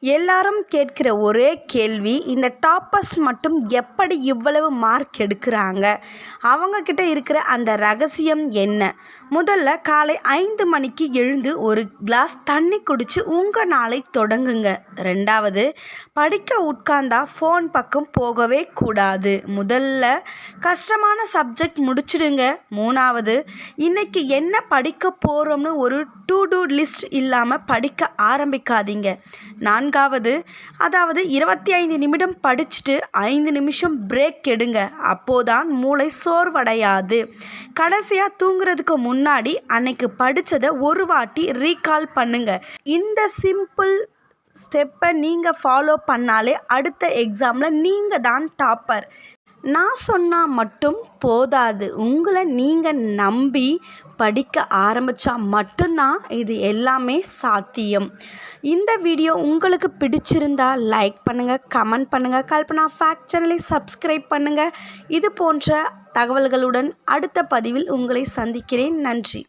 எல்லாரும் கேட்கிற ஒரே கேள்வி, இந்த டாப்பர்ஸ் மட்டும் எப்படி இவ்வளவு மார்க் எடுக்கிறாங்க? அவங்கக்கிட்ட இருக்கிற அந்த ரகசியம் என்ன? முதல்ல காலை 5 மணிக்கு எழுந்து ஒரு கிளாஸ் தண்ணி குடிச்சு உங்கள் நாளை தொடங்குங்க. 2வது, படிக்க உட்கார்ந்தா ஃபோன் பக்கம் போகவே கூடாது. முதல்ல கஷ்டமான சப்ஜெக்ட் முடிச்சிடுங்க. 3வது, இன்னைக்கு என்ன படிக்க போகிறோம்னு ஒரு டு டூ லிஸ்ட் இல்லாமல் படிக்க ஆரம்பிக்காதீங்க. 4வது, அதாவது 25 நிமிடம் படிச்சுட்டு 5 நிமிஷம் பிரேக் எடுங்க. அப்போதான் மூளை சோர்வடையாது. கடைசியாக தூங்குறதுக்கு முன்னாடி அன்னைக்கு படித்ததை ஒரு வாட்டி ரீகால் பண்ணுங்க. இந்த சிம்பிள் ஸ்டெப்பை நீங்கள் ஃபாலோ பண்ணாலே அடுத்த எக்ஸாமில் நீங்கள் தான் டாப்பர். நான் சொன்னால் மட்டும் போதாது, உங்களை நீங்கள் நம்பி படிக்க ஆரம்பித்தா மட்டும்தான் இது எல்லாமே சாத்தியம். இந்த வீடியோ உங்களுக்கு பிடிச்சிருந்தா லைக் பண்ணுங்கள், கமெண்ட் பண்ணுங்கள், கல்பனா ஃபேக்ட் சேனலை சப்ஸ்கிரைப் பண்ணுங்கள். இது போன்ற தகவல்களுடன் அடுத்த பதிவில் உங்களை சந்திக்கிறேன். நன்றி.